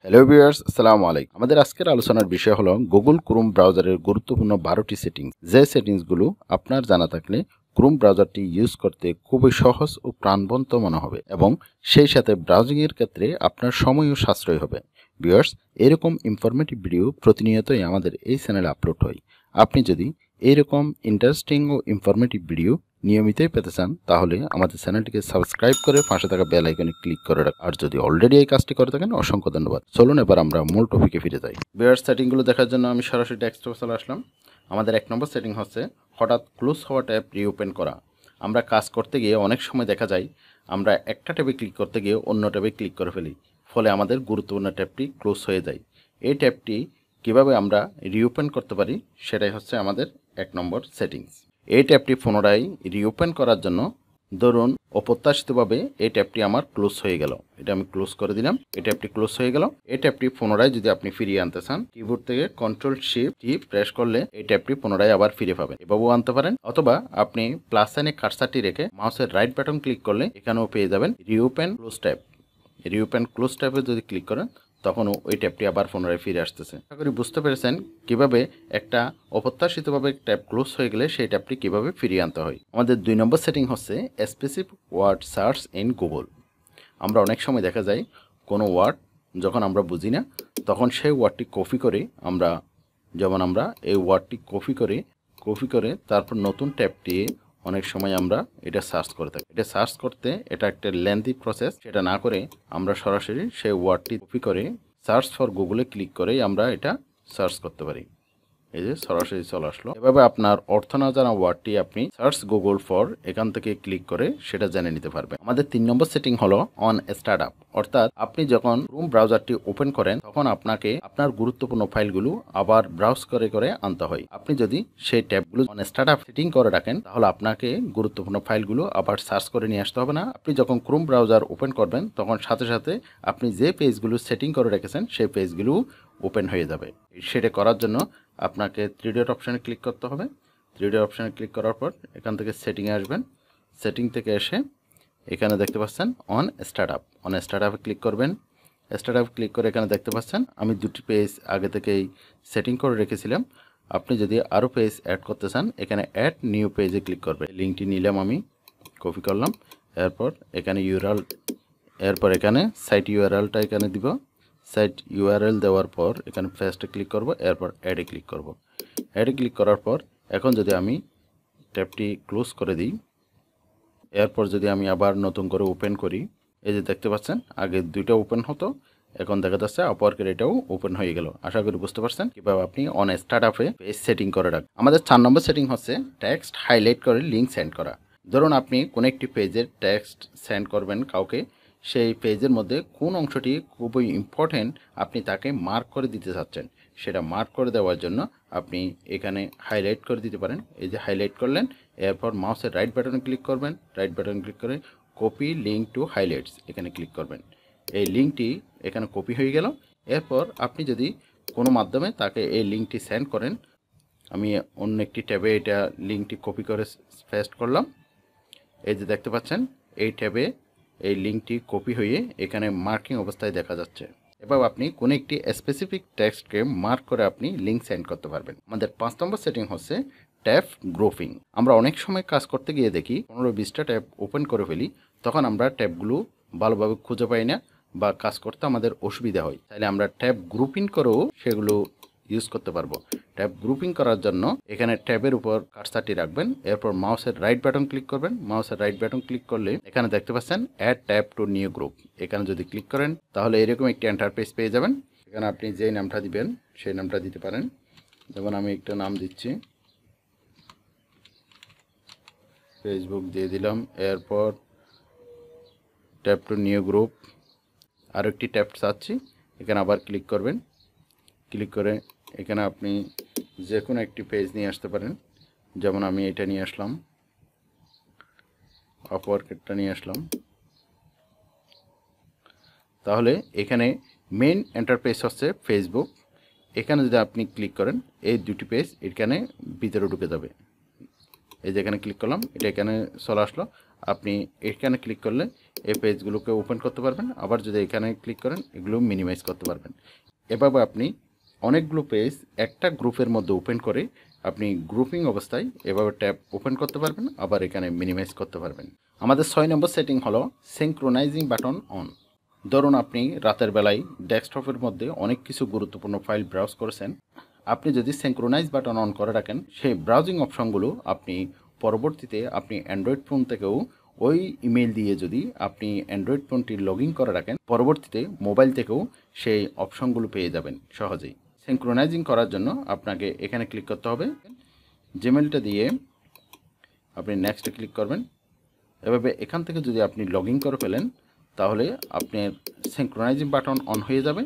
Hello viewers, আসসালামু আলাইকুম। আমাদের আজকের আলোচনার বিষয় হলো গুগল ক্রোম ব্রাউজারের গুরুত্বপূর্ণ 12টি সেটিংস। যে সেটিংসগুলো আপনার জানা থাকলে ক্রোম ব্রাউজারটি ইউজ করতে খুবই সহজ ও প্রাণবন্ত মনে হবে এবং সেই সাথে ব্রাউজিংয়ের ক্ষেত্রে আপনার সময়ও সাশ্রয় হবে। ভিউয়ার্স, এরকম ইনফরমেটিভ ভিডিও প্রতিনিয়তই আমাদের এই চ্যানেলে আপলোড হয়। আপনি যদি এইরকম ইন্টারেস্টিং ও ইনফরমেটিভ ভিডিও নিয়মিতই পেতে চান তাহলে আমাদের চ্যানেলটিকে সাবস্ক্রাইব করে পাশে থাকা বেল আইকনে ক্লিক করে রাখুন। আর যদি অলরেডি এই কাজটি করে থাকেন অসংখ্য ধন্যবাদ। চলুন এবার আমরা মূল টপিকে ফিরে যাই। ভিউয়ার্স, সেটিংগুলো দেখার জন্য আমি সরাসরি ডেস্কটপে চলে আসলাম। আমাদের 1 নম্বর সেটিং হচ্ছে হঠাৎ ক্লোজ হওয়া ট্যাব রিওপেন করা। আমরা কাজ করতে গিয়ে অনেক সময় দেখা যায় আমরা একটা ট্যাবে ক্লিক করতে গিয়ে অন্য ট্যাবে ক্লিক করে ফেলি, ফলে আমাদের গুরুত্বপূর্ণ ট্যাবটি ক্লোজ হয়ে যায়। এই ট্যাবটি কিভাবে আমরা রিওপেন করতে পারি সেটাই হচ্ছে আমাদের 1 নম্বর সেটিংস। এই ট্যাবটি পুনরায় রিওপেন করার জন্য ধরুন অপ্রত্যাশিতভাবে এই ট্যাবটি আমার ক্লোজ হয়ে গেল, এটা আমি ক্লোজ করে দিলাম, এই ট্যাবটি ক্লোজ হয়ে গেল। এই ট্যাবটি পুনরায় যদি আপনি ফিরিয়ে আনতে চান কিবোর্ড থেকে কন্ট্রোল শিফট টি প্রেস করলে এই ট্যাবটি পুনরায় আবার ফিরে পাবেন, এভাবেও আনতে পারেন। অথবা আপনি প্লাস সাইনে কার্সারটি রেখে মাউসের রাইট বাটন ক্লিক করলে এখানেও পেয়ে যাবেন reopen close tab. Reopen close ট্যাবে যদি ক্লিক করেন তখনও ওই ট্যাবটি আবার পুনরায় ফিরে আসতেছে। আশা করি বুঝতে পেরেছেন কিভাবে একটা অপ্রত্যাশিতভাবে ট্যাব ক্লোজ হয়ে গেলে সেই ট্যাবটি কিভাবে ফিরিয়ে আনতে হয়। আমাদের 2 নম্বর সেটিং হচ্ছে specific word search in Google. আমরা অনেক সময় দেখা যায় কোনো ওয়ার্ড যখন আমরা বুঝি না তখন সেই ওয়ার্ডটি কপি করে আমরা এই ওয়ার্ডটি কপি করে তারপর নতুন ট্যাব দিয়ে অনেক সময় আমরা এটা সার্চ করে থাকি। এটা সার্চ করতে এটা একটা লেন্থি প্রসেস, সেটা না করে আমরা সরাসরি সেই ওয়ার্ডটি কপি করে সার্চ ফর গুগলে ক্লিক করেই আমরা এটা সার্চ করতে পারি। এই যে সরাসরি চলে আসলো। এভাবে আপনার অর্থ না জানা ওয়ার্ডটি আপনি সার্চ গুগল ফর এখান থেকে ক্লিক করে সেটা জেনে নিতে পারবেন। আমাদের 3 নম্বর সেটিং হলো অন স্টার্ট আপ, অর্থাৎ আপনি যখন ক্রোম ব্রাউজারটি ওপেন করেন তখন আপনাকে আপনার গুরুত্বপূর্ণ ফাইলগুলো আবার ব্রাউজ করে আনতে হয়। আপনি যদি সেই ট্যাবগুলো অন স্টার্ট আপ সেটিং করে রাখেন তাহলে আপনাকে গুরুত্বপূর্ণ ফাইলগুলো আবার সার্চ করে নিয়ে আসতে হবে না। আপনি যখন ক্রোম ব্রাউজার ওপেন করবেন তখন সাথে সাথে আপনি যে পেজগুলো সেটিং করে রেখেছেন সেই পেজগুলো ওপেন হয়ে যাবে। সেটা করার জন্য আপনাকে 3 ডট অপশানে ক্লিক করতে হবে। 3 ডট অপশানে ক্লিক করার পর এখান থেকে সেটিংয়ে আসবেন। সেটিং থেকে এসে এখানে দেখতে পাচ্ছেন অন স্টার্ট আপে ক্লিক করবেন। স্টার্ট আপ ক্লিক করে এখানে দেখতে পাচ্ছেন আমি 2টি পেজ আগে থেকেই সেটিং করে রেখেছিলাম। আপনি যদি আরও পেজ অ্যাড করতে চান এখানে অ্যাড নিউ পেজে ক্লিক করবেন। লিঙ্কটি নিলাম, আমি কপি করলাম, এরপর এখানে এখানে সাইট ইউআরএলটা এখানে দিব। সাইট ইউআরএল দেওয়ার পর এখানে পেস্টে ক্লিক করব, এরপর অ্যাডে ক্লিক করব। অ্যাডে ক্লিক করার পর এখন যদি আমি ট্যাবটি ক্লোজ করে দিই, এরপর যদি আমি আবার নতুন করে ওপেন করি, এই যে দেখতে পাচ্ছেন আগে 2টা ওপেন হতো, এখন দেখা যাচ্ছে আপওয়ার্কের এটাও ওপেন হয়ে গেল। আশা করি বুঝতে পারছেন কিভাবে আপনি অন স্টার্ট আপে পেজ সেটিং করে রাখবেন। আমাদের 4 নম্বর সেটিং হচ্ছে টেক্সট হাইলাইট করে লিঙ্ক সেন্ড করা। ধরুন আপনি কোনো একটি পেজের টেক্সট সেন্ড করবেন কাউকে, সেই পেজের মধ্যে কোন অংশটি খুবই ইম্পর্টেন্ট আপনি তাকে মার্ক করে দিতে চাচ্ছেন, সেটা মার্ক করে দেওয়ার জন্য আপনি এখানে হাইলাইট করে দিতে পারেন। এই যে হাইলাইট করলেন, এরপর মাউসের রাইট বাটনে ক্লিক করবেন, রাইট বাটনে ক্লিক করে কপি লিঙ্ক টু হাইলাইটস এখানে ক্লিক করবেন। এই লিঙ্কটি এখানে কপি হয়ে গেল। এরপর আপনি যদি কোনো মাধ্যমে তাকে এই লিঙ্কটি সেন্ড করেন, আমি অন্য একটি ট্যাবে এটা লিঙ্কটি কপি করে পেস্ট করলাম। এই যে দেখতে পাচ্ছেন এই ট্যাবে এই লিঙ্কটি কপি হয়ে এখানে মার্কিং অবস্থায় দেখা যাচ্ছে। এবার আপনি কোনো একটি স্পেসিফিক টেক্সটকে মার্ক করে আপনি লিঙ্ক সেন্ড করতে পারবেন। আমাদের 5 নম্বর সেটিং হচ্ছে ট্যাব গ্রুপিং। আমরা অনেক সময় কাজ করতে গিয়ে দেখি 15-20টা ট্যাব ওপেন করে ফেলি, তখন আমরা ট্যাবগুলো ভালোভাবে খুঁজে পাই না বা কাজ করতে আমাদের অসুবিধা হয়। তাহলে আমরা ট্যাব গ্রুপিং করেও সেগুলো ইউজ করতে পারবো। ট্যাব গ্রুপিং করার জন্য এখানে ট্যাবের উপর কার্সারটি রাখবেন, এরপর মাউসের রাইট বাটন ক্লিক করবেন। মাউসের রাইট বাটন ক্লিক করলে এখানে দেখতে পাচ্ছেন add tab to new group, এখানে যদি ক্লিক করেন তাহলে এরকম একটি ইন্টারফেস পেয়ে যাবেন। এখানে আপনি যেই নামটা দিবেন সেই নামটা দিতে পারেন। যেমন আমি একটা নাম দিচ্ছি, ফেসবুক দিয়ে দিলাম, এরপর ট্যাব টু নিউ গ্রুপ, আর একটি ট্যাব চাচ্ছি, এখানে আবার ক্লিক করবেন। ক্লিক করে এখানে আপনি যে কোনো একটি পেজ নিয়ে আসতে পারেন। যেমন আমি এটা নিয়ে আসলাম, আপওয়ার্কেরটা নিয়ে আসলাম। তাহলে এখানে মেইন ইন্টারফেস হচ্ছে ফেসবুক। এখানে যদি আপনি ক্লিক করেন এই 2টি পেজ এখানে ভিতরে ঢুকে যাবে। এই যে এখানে ক্লিক করলাম, এটা এখানে চলে আসলো। আপনি এখানে ক্লিক করলে এই পেজগুলোকে ওপেন করতে পারবেন। আবার যদি এখানে ক্লিক করেন এগুলো মিনিমাইজ করতে পারবেন। এভাবে আপনি অনেকগুলো পেজ একটা গ্রুপের মধ্যে ওপেন করে আপনি গ্রুপিং অবস্থায় এভাবে ট্যাব ওপেন করতে পারবেন, আবার এখানে মিনিমাইজ করতে পারবেন। আমাদের 6 নম্বর সেটিং হলো সিনক্রোনাইজিং বাটন অন। ধরুন আপনি রাতের বেলায় ডেস্কটপের মধ্যে অনেক কিছু গুরুত্বপূর্ণ ফাইল ব্রাউজ করেছেন, আপনি যদি সিনক্রোনাইজ বাটন অন করে রাখেন সেই ব্রাউজিং অপশনগুলো আপনি পরবর্তীতে আপনি অ্যান্ড্রয়েড ফোন থেকেও ওই ইমেল দিয়ে যদি আপনি অ্যান্ড্রয়েড ফোনটি লগ ইন করে রাখেন, পরবর্তীতে মোবাইল থেকেও সেই অপশনগুলো পেয়ে যাবেন সহজেই। সিনক্রোনাইজিং করার জন্য আপনাকে এখানে ক্লিক করতে হবে, জিমেলটা দিয়ে আপনি নেক্সটে ক্লিক করবেন। এভাবে এখান থেকে যদি আপনি লগ ইন করে ফেলেন তাহলে আপনার সিনক্রোনাইজিং বাটন অন হয়ে যাবে।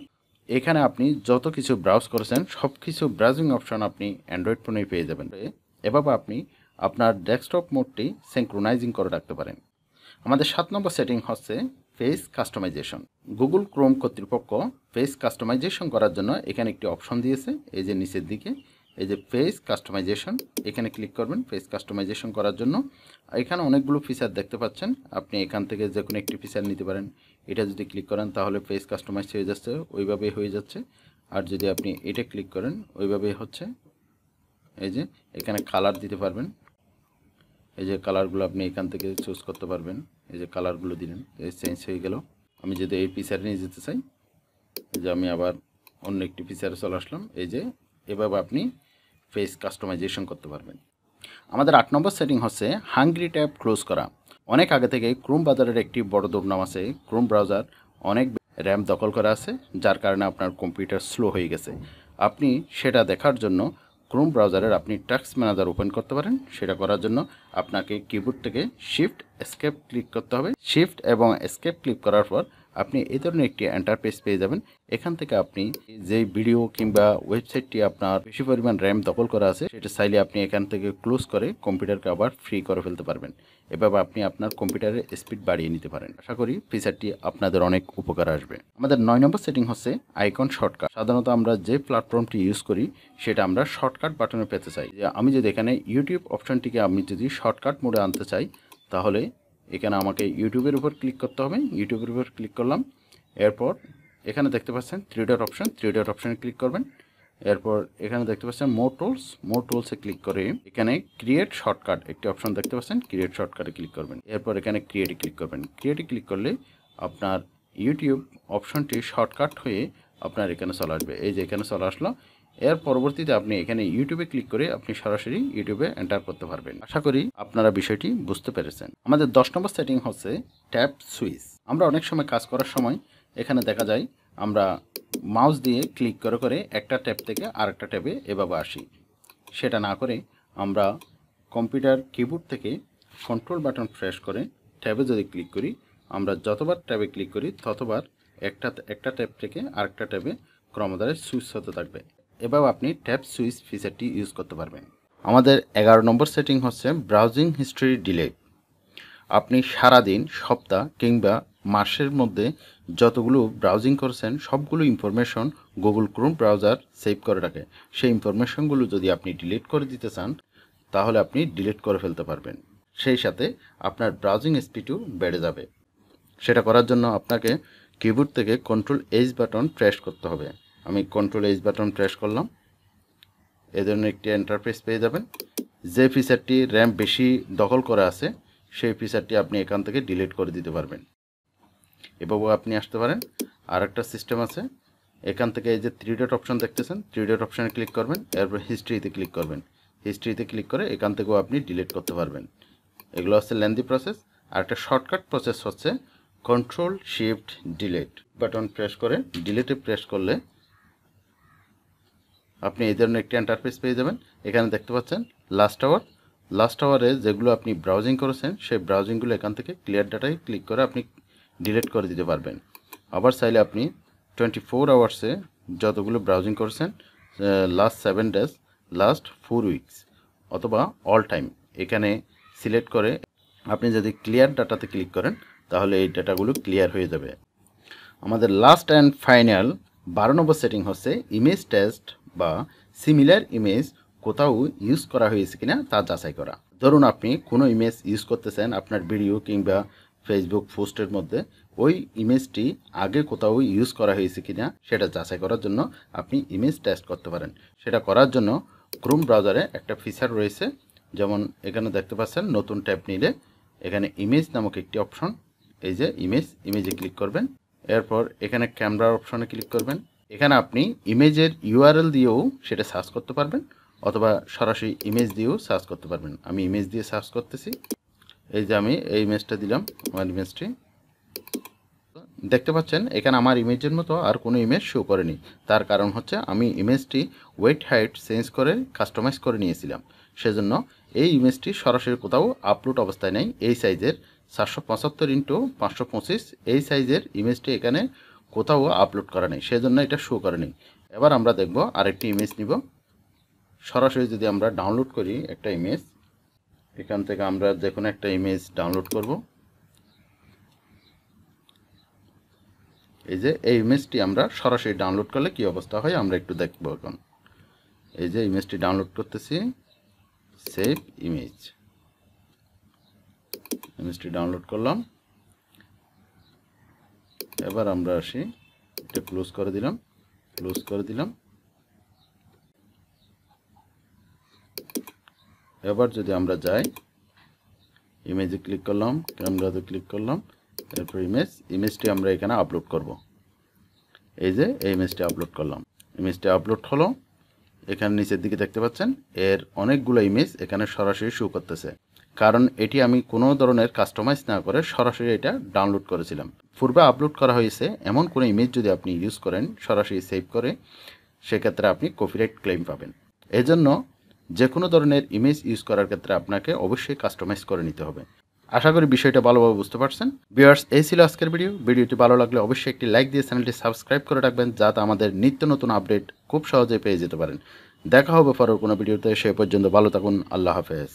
এখানে আপনি যত কিছু ব্রাউজ করেছেন সব কিছু ব্রাউজিং অপশন আপনি অ্যান্ড্রয়েড ফোনেই পেয়ে যাবেন। এভাবে আপনি আপনার ডেস্কটপ মোডটি সিনক্রোনাইজিং করে রাখতে পারেন। আমাদের 7 নম্বর সেটিং হচ্ছে ফেস কাস্টমাইজেশন। গুগল ক্রোম কর্তৃপক্ষ ফেস কাস্টমাইজেশন করার জন্য এখানে একটি অপশন দিয়েছে, এই যে নিচের দিকে এই যে ফেস কাস্টমাইজেশন, এখানে ক্লিক করবেন ফেস কাস্টমাইজেশন করার জন্য। এখানে অনেকগুলো ফিচার দেখতে পাচ্ছেন, আপনি এখান থেকে যে কোনো একটি ফিচার নিতে পারেন। এটা যদি ক্লিক করেন তাহলে ফেস কাস্টমাইজ হয়ে যাচ্ছে, ওইভাবেই হয়ে যাচ্ছে। আর যদি আপনি এটা ক্লিক করেন ওইভাবেই হচ্ছে। এই যে এখানে কালার দিতে পারবেন, এই যে কালারগুলো আপনি এখান থেকে চুজ করতে পারবেন। এই যে কালারগুলো দিলেন, এই চেঞ্জ হয়ে গেল। আমি যদি এই ফিচারে নিয়ে যেতে চাই, এই যে আমি আবার অন্য একটি ফিচারে চলে আসলাম। এই যে এভাবে আপনি ফেস কাস্টমাইজেশন করতে পারবেন। আমাদের 8 নম্বর সেটিং হচ্ছে হাঙ্গ্রি ট্যাব ক্লোজ করা। অনেক আগে থেকে ক্রোম ব্রাউজারের একটি বড় দুর্নাম আছে, ক্রোম ব্রাউজার অনেক র্যাম দখল করা আছে, যার কারণে আপনার কম্পিউটার স্লো হয়ে গেছে। আপনি সেটা দেখার জন্য ক্রোম ব্রাউজারের আপনি টাস্ক ম্যানেজার ওপেন করতে পারেন। সেটা করার জন্য আপনাকে কিবোর্ড থেকে শিফট এসকেপ ক্লিক করতে হবে। শিফট এবং এসকেপ ক্লিক করার পর আপনি এই ধরনের একটি এন্টারফেস পেয়ে যাবেন। এখান থেকে আপনি যে ভিডিও কিংবা ওয়েবসাইটটি আপনার বেশি পরিমাণ র্যাম দখল করা আছে সেটা চাইলে আপনি এখান থেকে ক্লোজ করে কম্পিউটারকে আবার ফ্রি করে ফেলতে পারবেন। এভাবে আপনি আপনার কম্পিউটারের স্পিড বাড়িয়ে নিতে পারেন। আশা করি ফিচারটি আপনাদের অনেক উপকার আসবে। আমাদের 9 নম্বর সেটিং হচ্ছে আইকন শর্টকাট। সাধারণত আমরা যে প্ল্যাটফর্মটি ইউজ করি সেটা আমরা শর্টকাট বাটনে পেতে চাই। আমি যদি এখানে ইউটিউব অপশনটিকে আমি যদি শর্টকাট মোডে আনতে চাই তাহলে এখানে আমাকে ইউটিউবের উপর ক্লিক করতে হবে। ইউটিউবের উপর ক্লিক করলাম, এরপর এখানে দেখতে পাচ্ছেন 3 ডট অপশন, 3 ডট অপশনে ক্লিক করবেন। এরপর এখানে দেখতে পাচ্ছেন মোর টুলসে ক্লিক করে এখানে ক্রিয়েট শর্টকাট একটি অপশন দেখতে পাচ্ছেন, ক্রিয়েট শর্টকাটে ক্লিক করবেন। এরপর এখানে ক্রিয়েটে ক্লিক করবেন। ক্রিয়েটে ক্লিক করলে আপনার ইউটিউব অপশনটি শর্টকাট হয়ে আপনার এখানে চলে আসবে। এই যে এখানে চলে আসলো। এর পরবর্তীতে আপনি এখানে ইউটিউবে ক্লিক করে আপনি সরাসরি ইউটিউবে এন্টার করতে পারবেন। আশা করি আপনারা বিষয়টি বুঝতে পেরেছেন। আমাদের 10 নম্বর সেটিং হচ্ছে ট্যাব সুইচ। আমরা অনেক সময় কাজ করার সময় এখানে দেখা যায় আমরা মাউস দিয়ে ক্লিক করে করে একটা ট্যাব থেকে আরেকটা ট্যাবে এভাবে আসি। সেটা না করে আমরা কম্পিউটার কিবোর্ড থেকে কন্ট্রোল বাটন প্রেস করে ট্যাবে যদি ক্লিক করি, আমরা যতবার ট্যাবে ক্লিক করি ততবার একটা ট্যাব থেকে আরেকটা ট্যাবে ক্রমধারে সুইচ হতে থাকবে। এভাবে আপনি ট্যাব সুইচ ফিচারটি ইউজ করতে পারবেন। আমাদের 11 নম্বর সেটিং হচ্ছে ব্রাউজিং হিস্ট্রি ডিলেট। আপনি সারাদিন, সপ্তাহ কিংবা মাসের মধ্যে যতগুলো ব্রাউজিং করেছেন সবগুলো information Google Chrome browser save করে রাখে। সেই ইনফরমেশনগুলো যদি আপনি ডিলিট করে দিতে চান তাহলে আপনি ডিলিট করে ফেলতে পারবেন। সেই সাথে আপনার ব্রাউজিং স্পিডও বেড়ে যাবে। সেটা করার জন্য আপনাকে কিবোর্ড থেকে কন্ট্রোল এইচ বাটন প্রেস করতে হবে। আমি কন্ট্রোল এইচ বাটন প্রেস করলাম, এই ধরনের একটি ইন্টারফেস পেয়ে যাবেন। যে ফিচারটি র্যাম বেশি দখল করা আছে সেই ফিচারটি আপনি এখান থেকে ডিলিট করে দিতে পারবেন। এভাবেও আপনি আসতে পারেন। আর একটা সিস্টেম আছে, এখান থেকে এই যে 3 ডট অপশন দেখতেছেন, 3 ডট অপশানে ক্লিক করবেন, এরপর হিস্ট্রিতে ক্লিক করবেন। হিস্ট্রিতে ক্লিক করে এখান থেকেও আপনি ডিলিট করতে পারবেন। এগুলো হচ্ছে লেন্দি প্রসেস। আর একটা শর্টকাট প্রসেস হচ্ছে control shift delete button press করে ডিলিটে প্রেস করলে আপনি এই ধরনের একটি ইন্টারফেস পেয়ে যাবেন। এখানে দেখতে পাচ্ছেন লাস্ট আওয়ারে যেগুলো আপনি ব্রাউজিং করেছেন সেই ব্রাউজিংগুলো এখান থেকে ক্লিয়ার ডাটায় ক্লিক করে আপনি ডিলিট করে দিতে পারবেন। আবার চাইলে আপনি 24 আওয়ার্সে যতগুলো ব্রাউজিং করেছেন, লাস্ট 7 ডেজ, লাস্ট 4 উইকস অথবা অল টাইম এখানে সিলেক্ট করে আপনি যদি ক্লিয়ার ডাটাতে ক্লিক করেন তাহলে এই ডাটাগুলো ক্লিয়ার হয়ে যাবে। আমাদের last and final 12 number setting হচ্ছে ইমেজ টেস্ট বা সিমিলার ইমেজ কোথাও ইউজ করা হয়েছে কিনা তা যাচাই করা। ধরুন আপনি কোনো ইমেজ ইউজ করতেছেন আপনার ভিডিও কিংবা ফেসবুক পোস্টের মধ্যে ওই ইমেজটি আগে কোথাও ইউজ করা হয়েছে কিনা সেটা যাচাই করার জন্য আপনি ইমেজ টেস্ট করতে পারেন। সেটা করার জন্য ক্রোম ব্রাউজারে একটা ফিচার রয়েছে, যেমন এখানে দেখতে পাচ্ছেন নতুন ট্যাব নিলে এখানে ইমেজ নামক একটি অপশন, এই যে ইমেজে ক্লিক করবেন। এরপর এখানে ক্যামেরার অপশনে ক্লিক করবেন। এখানে আপনি ইমেজের ইউআরএল দিয়েও সেটা সার্চ করতে পারবেন অথবা সরাসরি ইমেজ দিয়েও সার্চ করতে পারবেন। আমি ইমেজ দিয়ে সার্চ করতেছি। এই যে আমি এই ইমেজটা দিলাম, আমার ইমেজটি দেখতে পাচ্ছেন এখানে আমার ইমেজের মতো আর কোনো ইমেজ শো করেনি। তার কারণ হচ্ছে আমি ইমেজটি ওয়েট হাইট চেঞ্জ করে কাস্টমাইজ করে নিয়েছিলাম, সেজন্য এই ইমেজটি সরাসরি কোথাও আপলোড অবস্থায় নেই। এই সাইজের 475x525 এই সাইজের ইমেজটি এখানে কোথাও আপলোড করা নেই, সেজন্য এটা শো করেনি। এবার আমরা দেখব আরেকটি ইমেজ নিব। সরাসরি যদি আমরা ডাউনলোড করি একটা ইমেজ, এখান থেকে আমরা যে কোনো একটা ইমেজ ডাউনলোড করব। এই যে এই ইমেজটি আমরা সরাসরি ডাউনলোড করলে কি অবস্থা হয় আমরা একটু দেখব। এখন এই যে ইমেজটি ডাউনলোড করতেছি, সেভ ইমেজটি ডাউনলোড করলাম। এবার আমরা আসি, এটা ক্লোজ করে দিলাম। এবার যদি আমরা যাই, ইমেজে ক্লিক করলাম, ক্যামেরাতে ক্লিক করলাম, এরপর ইমেজটি আমরা এখানে আপলোড করব। এই যে এই ইমেজটি আপলোড করলাম, ইমেজটি আপলোড হলো। এখানে নিচের দিকে দেখতে পাচ্ছেন এর অনেকগুলো ইমেজ এখানে সরাসরি শো করতেছে, কারণ এটি আমি কোনো ধরনের কাস্টমাইজ না করে সরাসরি এটা ডাউনলোড করেছিলাম। পূর্বে আপলোড করা হয়েছে এমন কোনো ইমেজ যদি আপনি ইউজ করেন সরাসরি সেভ করে, সেক্ষেত্রে আপনি কপিরাইট ক্লেম পাবেন। এজন্য যে কোনো ধরনের ইমেজ ইউজ করার ক্ষেত্রে আপনাকে অবশ্যই কাস্টমাইজ করে নিতে হবে। আশা করি বিষয়টা ভালোভাবে বুঝতে পারছেন। ভিউয়ার্স, এই ছিল আজকের ভিডিওটি ভালো লাগলে অবশ্যই একটি লাইক দিয়ে চ্যানেলটি সাবস্ক্রাইব করে রাখবেন, যাতে আমাদের নিত্য নতুন আপডেট খুব সহজে পেয়ে যেতে পারেন। দেখা হবে পরের কোনো ভিডিওতে, সে পর্যন্ত ভালো থাকুন। আল্লাহ হাফেজ।